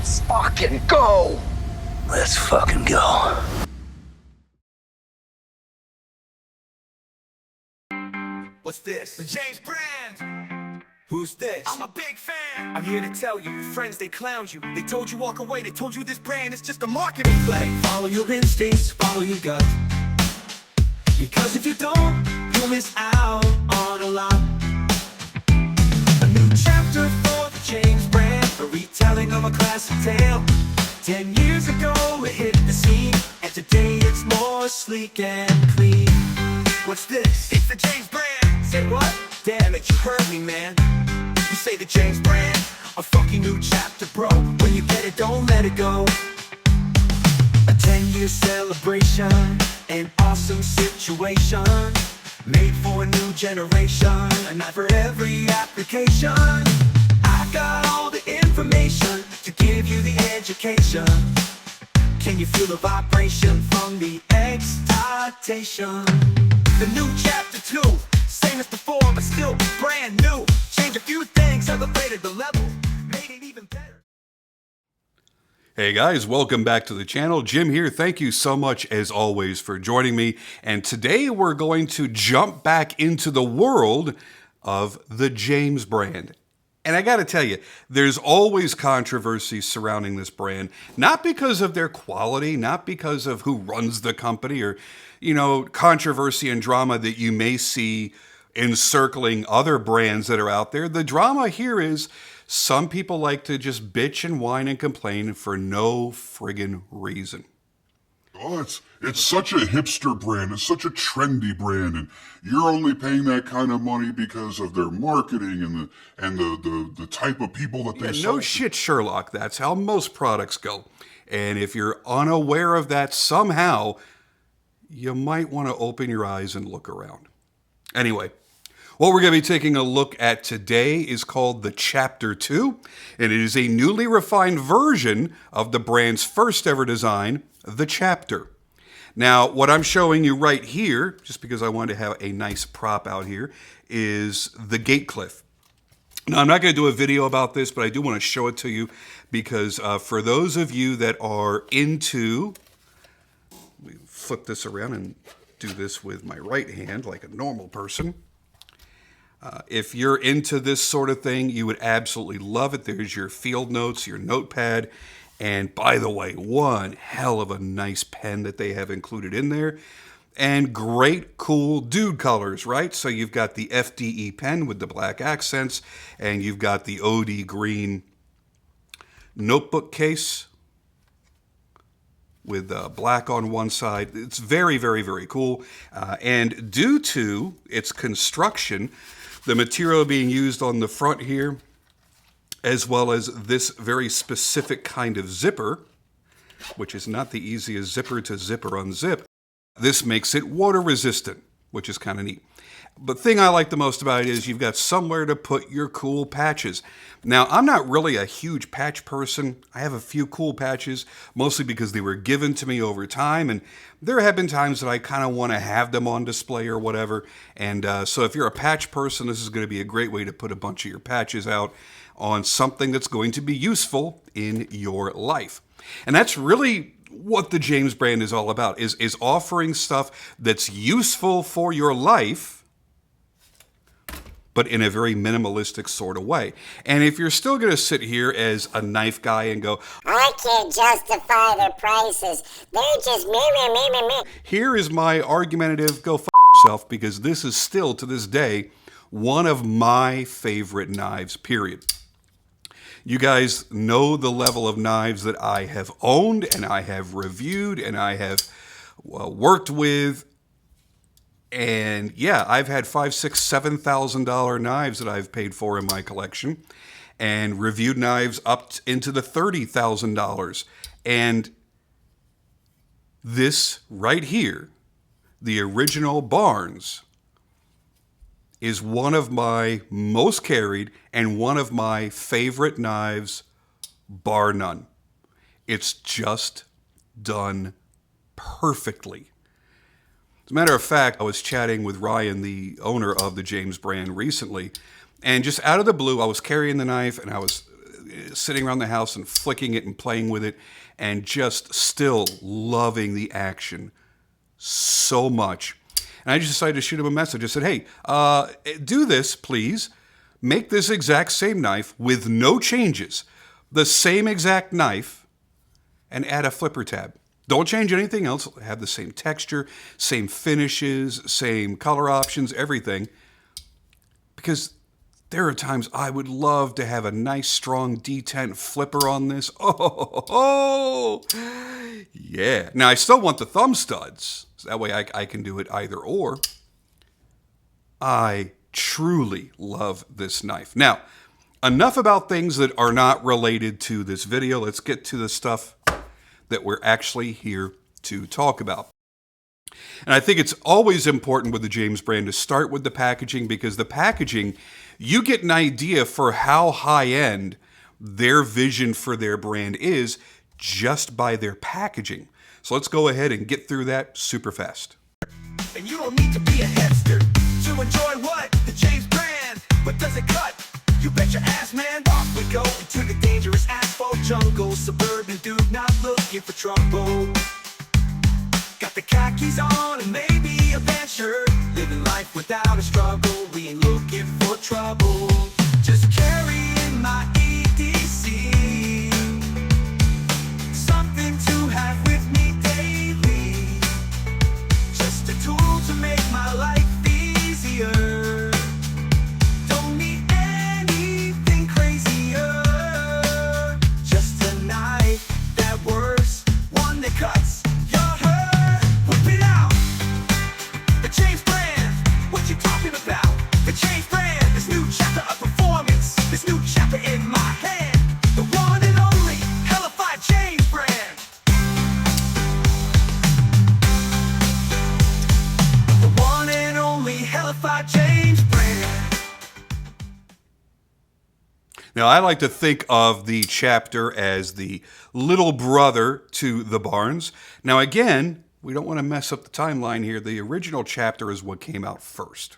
Let's fucking go! Let's fucking go. What's this? The James Brand. Who's this? I'm a big fan. I'm here to tell you, your friends, they clowned you. They told you walk away, they told you this brand is just a marketing play. Follow your instincts, follow your gut. Because if you don't, you'll miss out on a lot. A new chapter for the James Brand, a retelling of a classic tale. 10 years ago it hit the scene, and today it's more sleek and clean. What's this? It's the James Brand. Say what? Damn it, you heard me, man. You say the James Brand, a fucking new chapter, bro. When you get it, don't let it go. A 10-year celebration, an awesome situation, made for a new generation, a knife for every application. I got all the information to give you the education. Can you feel the vibration from the excitation? The new chapter 2, same as before but still brand new. Change a few things, elevated the level, made it even better. Hey guys, welcome back to the channel. Jim here. Thank you so much as always for joining me. And today we're going to jump back into the world of the James Brand. And I gotta tell you, there's always controversy surrounding this brand, not because of their quality, not because of who runs the company, or, you know, controversy and drama that you may see encircling other brands that are out there. The drama here is some people like to just bitch and whine and complain for no friggin' reason. Oh, it's such a hipster brand. It's such a trendy brand, and you're only paying that kind of money because of their marketing and the type of people that they sell. No shit, Sherlock. That's how most products go. And if you're unaware of that somehow, you might want to open your eyes and look around. Anyway, what we're going to be taking a look at today is called the Chapter 2, and it is a newly refined version of the brand's first ever design, the Chapter. Now, what I'm showing you right here, just because I wanted to have a nice prop out here, is the gate cliff. Now, I'm not going to do a video about this, but I do want to show it to you because for those of you that are into, let me flip this around and do this with my right hand like a normal person. If you're into this sort of thing, you would absolutely love it. There's your field notes, your notepad. And by the way, one hell of a nice pen that they have included in there. And great, cool dude colors, right? So you've got the FDE pen with the black accents, and you've got the OD green notebook case with black on one side. It's very, very, very cool. And due to its construction, the material being used on the front here, as well as this very specific kind of zipper, which is not the easiest zipper to zip or unzip, this makes it water resistant, which is kind of neat. But the thing I like the most about it is you've got somewhere to put your cool patches. Now, I'm not really a huge patch person. I have a few cool patches, mostly because they were given to me over time, and there have been times that I kind of want to have them on display or whatever. And so if you're a patch person, this is going to be a great way to put a bunch of your patches out on something that's going to be useful in your life. And that's really what the James Brand is all about, is offering stuff that's useful for your life, but in a very minimalistic sort of way. And if you're still going to sit here as a knife guy and go, I can't justify their prices, they're just me. Here is my argumentative, go f*** yourself, because this is still, to this day, one of my favorite knives, period. You guys know the level of knives that I have owned and I have reviewed and I have worked with. And yeah, I've had $5,000, $6,000, $7,000 knives that I've paid for in my collection, and reviewed knives up into the $30,000. And this right here, the original Barnes, is one of my most carried and one of my favorite knives, bar none. It's just done perfectly. As a matter of fact, I was chatting with Ryan, the owner of the James Brand, recently, and just out of the blue, I was carrying the knife and I was sitting around the house and flicking it and playing with it and just still loving the action so much. And I just decided to shoot him a message. I said, hey, do this, please. Make this exact same knife with no changes. The same exact knife, and add a flipper tab. Don't change anything else. Have the same texture, same finishes, same color options, everything. Because there are times I would love to have a nice, strong D10 flipper on this. Oh, yeah. Now, I still want the thumb studs. So that way I can do it either or. I truly love this knife. Now, enough about things that are not related to this video. Let's get to the stuff that we're actually here to talk about. And I think it's always important with the James brand to start with the packaging, because the packaging, you get an idea for how high-end their vision for their brand is just by their packaging. So let's go ahead and get through that super fast. And you don't need to be a hipster to enjoy what? The James brand. But does it cut? You bet your ass, man. Off we go into the dangerous asphalt jungle. Suburban dude not looking for trouble. Got the khakis on and maybe a band shirt. Living life without a struggle. We ain't looking for trouble. Just carrying my EDC. Something to have with me daily. Just a tool to make my life easier. Don't need anything crazier. Just a knife that works, one that cuts your hurt. Whip it out. The James brand, what you talking about? The James brand, this new chapter of performance. This new chapter in my hand. The one and only hellified James brand. The one and only hellified James brand. Now, I like to think of the chapter as the little brother to the Barnes. Now, again, we don't want to mess up the timeline here. The original chapter is what came out first.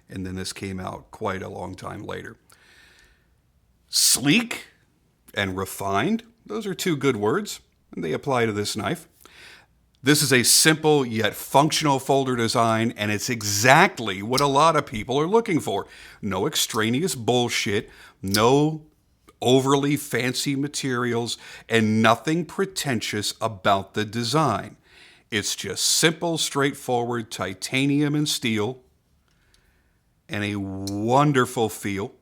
And then this came out quite a long time later. Sleek and refined, those are two good words, and they apply to this knife. This is a simple yet functional folder design, and it's exactly what a lot of people are looking for. No extraneous bullshit, no overly fancy materials, and nothing pretentious about the design. It's just simple, straightforward titanium and steel, and a wonderful feel.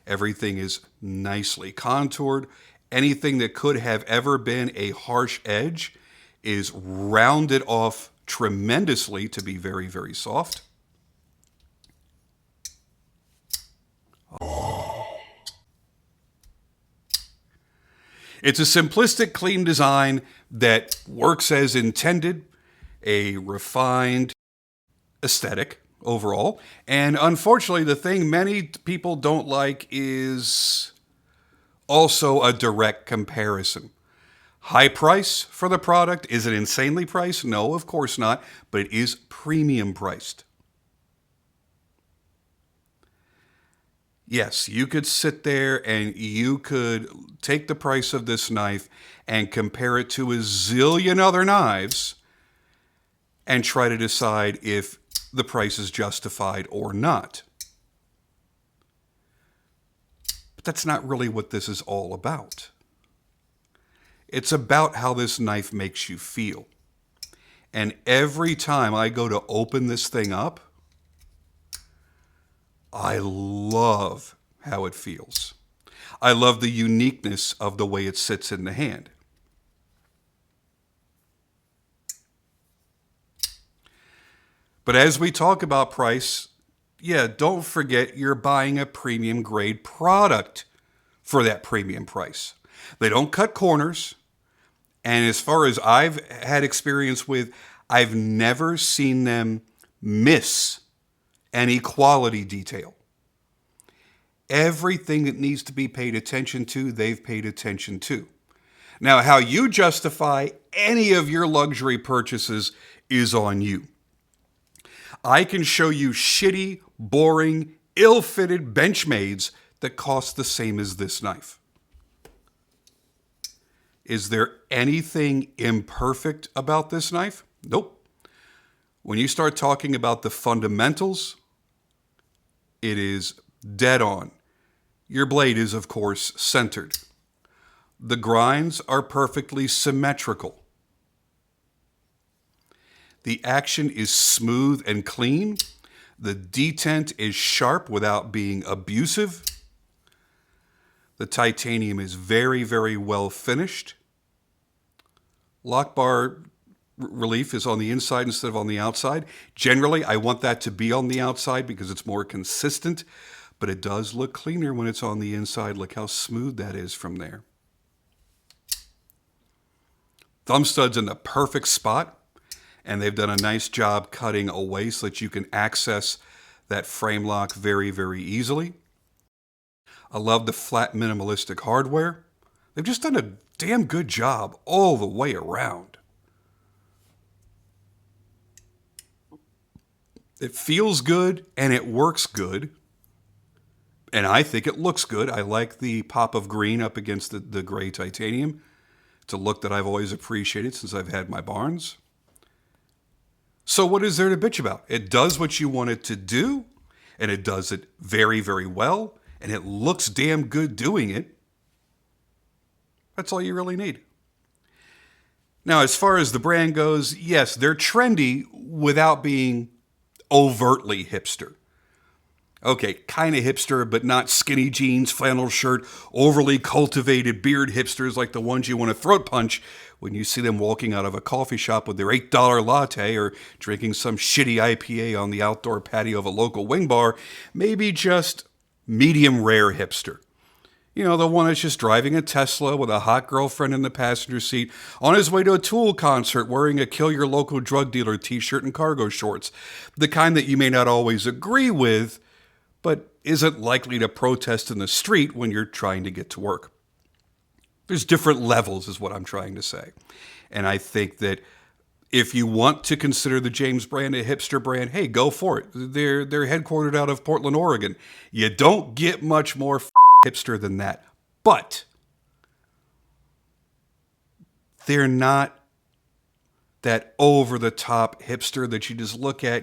Everything is nicely contoured. Anything that could have ever been a harsh edge is rounded off tremendously to be very, very soft. It's a simplistic, clean design that works as intended, a refined aesthetic overall. And unfortunately, the thing many people don't like is also a direct comparison. High price for the product. Is it insanely priced? No, of course not, but it is premium priced. Yes, you could sit there and you could take the price of this knife and compare it to a zillion other knives and try to decide if the price is justified or not. But that's not really what this is all about. It's about how this knife makes you feel. And every time I go to open this thing up, I love how it feels. I love the uniqueness of the way it sits in the hand. But as we talk about price, yeah, don't forget you're buying a premium grade product for that premium price. They don't cut corners. And as far as I've had experience with, I've never seen them miss any quality detail. Everything that needs to be paid attention to, they've paid attention to. Now, how you justify any of your luxury purchases is on you. I can show you shitty, boring, ill-fitted Benchmades that cost the same as this knife. Is there anything imperfect about this knife? Nope. When you start talking about the fundamentals, it is dead on. Your blade is, of course, centered. The grinds are perfectly symmetrical. The action is smooth and clean. The detent is sharp without being abusive. The titanium is very, very well finished. Lock bar relief is on the inside instead of on the outside. Generally, I want that to be on the outside because it's more consistent, but it does look cleaner when it's on the inside. Look how smooth that is from there. Thumb stud's in the perfect spot, and they've done a nice job cutting away so that you can access that frame lock very, very easily. I love the flat minimalistic hardware. They've just done a damn good job all the way around. It feels good and it works good. And I think it looks good. I like the pop of green up against the gray titanium. It's a look that I've always appreciated since I've had my Barnes. So what is there to bitch about? It does what you want it to do, and it does it very, very well, and it looks damn good doing it. That's all you really need. Now, as far as the brand goes, yes, they're trendy without being overtly hipster. Okay, kind of hipster, but not skinny jeans, flannel shirt, overly cultivated beard hipsters like the ones you want to throat punch when you see them walking out of a coffee shop with their $8 latte or drinking some shitty IPA on the outdoor patio of a local wing bar. Maybe just medium rare hipster. You know, the one that's just driving a Tesla with a hot girlfriend in the passenger seat on his way to a Tool concert wearing a Kill Your Local Drug Dealer t-shirt and cargo shorts. The kind that you may not always agree with, but isn't likely to protest in the street when you're trying to get to work. There's different levels is what I'm trying to say. And I think that if you want to consider the James brand a hipster brand, hey, go for it. They're headquartered out of Portland, Oregon. You don't get much more hipster than that. But they're not that over-the-top hipster that you just look at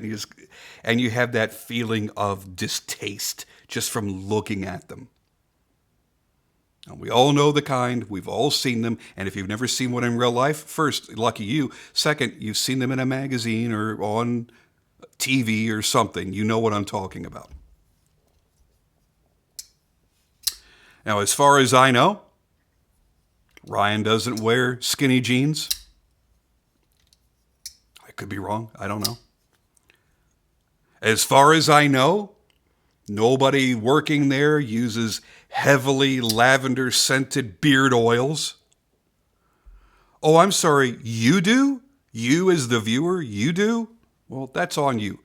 and you have that feeling of distaste just from looking at them. Now, we all know the kind. We've all seen them. And if you've never seen one in real life, first, lucky you. Second, you've seen them in a magazine or on TV or something. You know what I'm talking about. Now, as far as I know, Ryan doesn't wear skinny jeans. I could be wrong. I don't know. As far as I know, nobody working there uses heavily lavender-scented beard oils. Oh, I'm sorry, you do? You as the viewer, you do? Well, that's on you.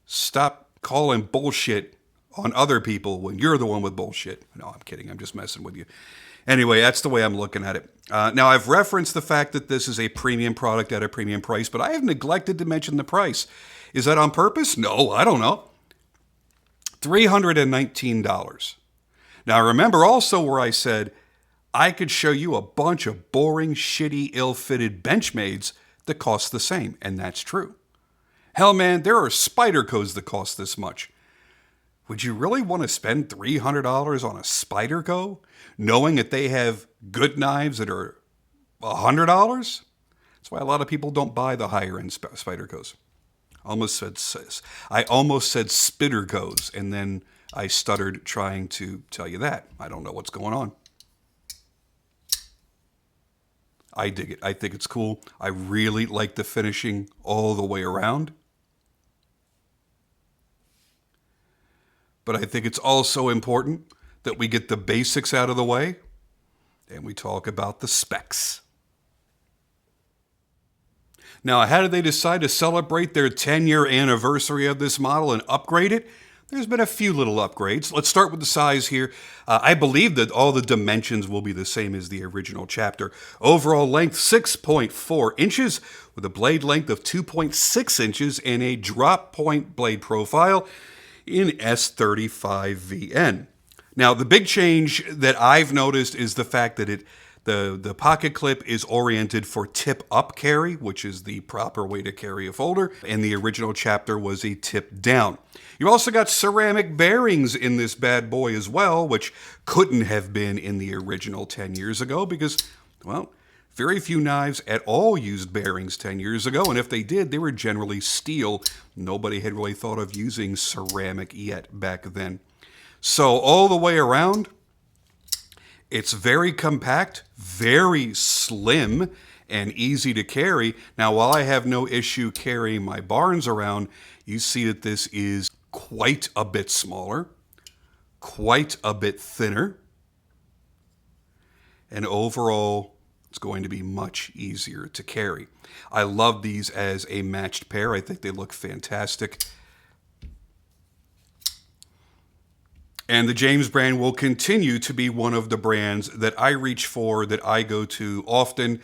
Stop calling bullshit on other people when you're the one with bullshit. No, I'm kidding. I'm just messing with you. Anyway, that's the way I'm looking at it. Now, I've referenced the fact that this is a premium product at a premium price, but I have neglected to mention the price. Is that on purpose? No, I don't know. $319. Now, remember also where I said I could show you a bunch of boring, shitty, ill-fitted Benchmades that cost the same, and that's true. Hell, man, there are Spydercos that cost this much. Would you really want to spend $300 on a Spyderco, knowing that they have good knives that are $100? That's why a lot of people don't buy the higher-end Spydercos. I almost said Spittercos, and then I stuttered trying to tell you that. I don't know what's going on. I dig it. I think it's cool. I really like the finishing all the way around. But I think it's also important that we get the basics out of the way and we talk about the specs. Now, how did they decide to celebrate their 10-year anniversary of this model and upgrade it? There's been a few little upgrades. Let's start with the size here. I believe that all the dimensions will be the same as the original chapter. Overall length, 6.4 inches, with a blade length of 2.6 inches and a drop point blade profile in S35VN. Now, the big change that I've noticed is the fact that The pocket clip is oriented for tip-up carry, which is the proper way to carry a folder, and the original chapter was a tip-down. You also got ceramic bearings in this bad boy as well, which couldn't have been in the original 10 years ago because, well, very few knives at all used bearings 10 years ago, and if they did, they were generally steel. Nobody had really thought of using ceramic yet back then. So all the way around, it's very compact, very slim, and easy to carry. Now, while I have no issue carrying my Barnes around, you see that this is quite a bit smaller, quite a bit thinner, and overall, it's going to be much easier to carry. I love these as a matched pair. I think they look fantastic. And the James brand will continue to be one of the brands that I reach for, that I go to often,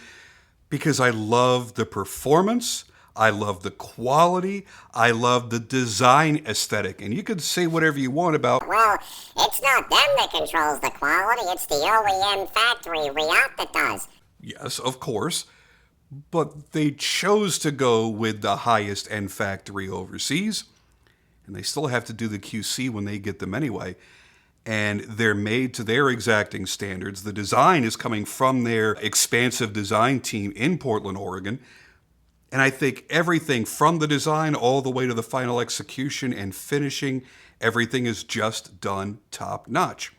because I love the performance, I love the quality, I love the design aesthetic. And you can say whatever you want about, Well, it's not them that controls the quality, it's the OEM factory Riot that does. yes, of course, but they chose to go with the highest end factory overseas, and they still have to do the QC when they get them anyway. And they're made to their exacting standards. The design is coming from their expansive design team in Portland, Oregon. And I think everything from the design all the way to the final execution and finishing, everything is just done top notch.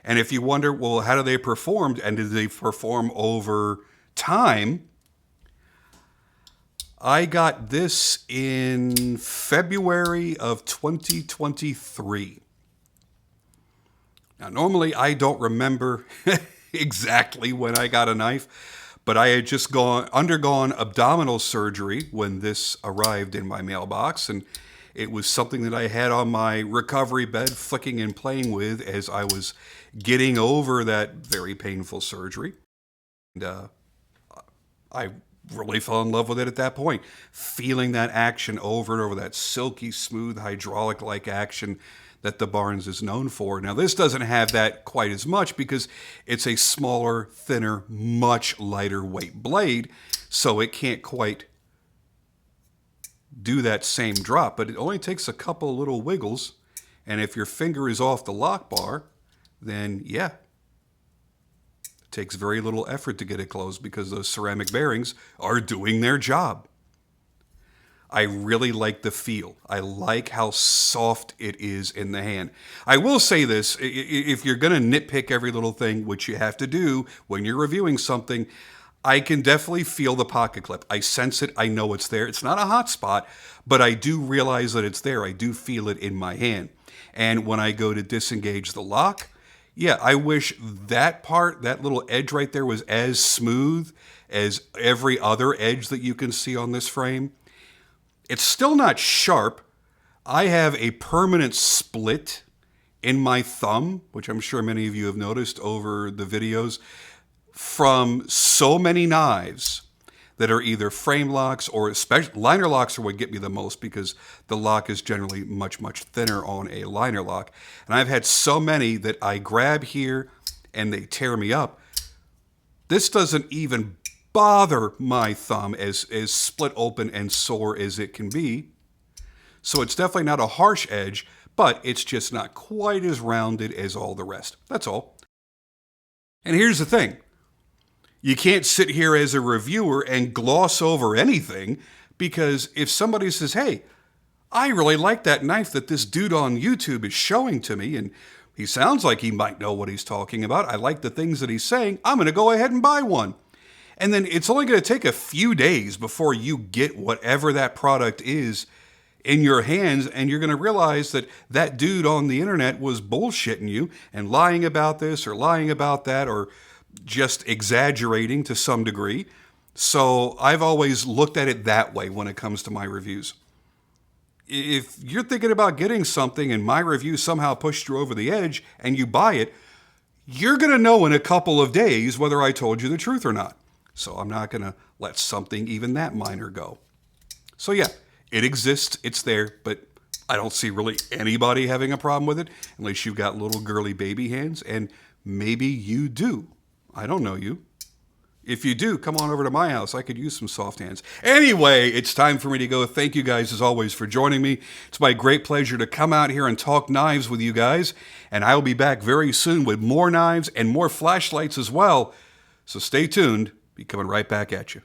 And if you wonder, well, how do they perform? And did they perform over time? I got this in February of 2023. Now, normally I don't remember exactly when I got a knife, but I had just undergone abdominal surgery when this arrived in my mailbox, and it was something that I had on my recovery bed, flicking and playing with as I was getting over that very painful surgery. And I really fell in love with it at that point, feeling that action over and over, that silky smooth hydraulic-like action that the Barnes is known for. Now, this doesn't have that quite as much because it's a smaller, thinner, much lighter weight blade, so it can't quite do that same drop, but it only takes a couple little wiggles, and if your finger is off the lock bar, then yeah, it takes very little effort to get it closed because those ceramic bearings are doing their job. I really like the feel. I like how soft it is in the hand. I will say this, if you're going to nitpick every little thing, which you have to do when you're reviewing something, I can definitely feel the pocket clip. I sense it. I know it's there. It's not a hot spot, but I do realize that it's there. I do feel it in my hand. And when I go to disengage the lock, yeah, I wish that part, that little edge right there, was as smooth as every other edge that you can see on this frame. It's still not sharp. I have a permanent split in my thumb, which I'm sure many of you have noticed over the videos, from so many knives that are either frame locks or especially liner locks are what get me the most because the lock is generally much, much thinner on a liner lock. And I've had so many that I grab here and they tear me up. This doesn't even bother my thumb as split open and sore as it can be. So it's definitely not a harsh edge, but it's just not quite as rounded as all the rest. That's all. And here's the thing. You can't sit here as a reviewer and gloss over anything, because if somebody says, hey, I really like that knife that this dude on YouTube is showing to me, and he sounds like he might know what he's talking about, I like the things that he's saying, I'm going to go ahead and buy one. And then it's only going to take a few days before you get whatever that product is in your hands, and you're going to realize that that dude on the internet was bullshitting you and lying about this or lying about that or just exaggerating to some degree. So I've always looked at it that way when it comes to my reviews. If you're thinking about getting something and my review somehow pushed you over the edge and you buy it, you're going to know in a couple of days whether I told you the truth or not. So I'm not going to let something even that minor go. So yeah, it exists, it's there, but I don't see really anybody having a problem with it unless you've got little girly baby hands, and maybe you do. I don't know you. If you do, come on over to my house. I could use some soft hands. Anyway, it's time for me to go. Thank you guys, as always, for joining me. It's my great pleasure to come out here and talk knives with you guys. And I will be back very soon with more knives and more flashlights as well. So stay tuned. Be coming right back at you.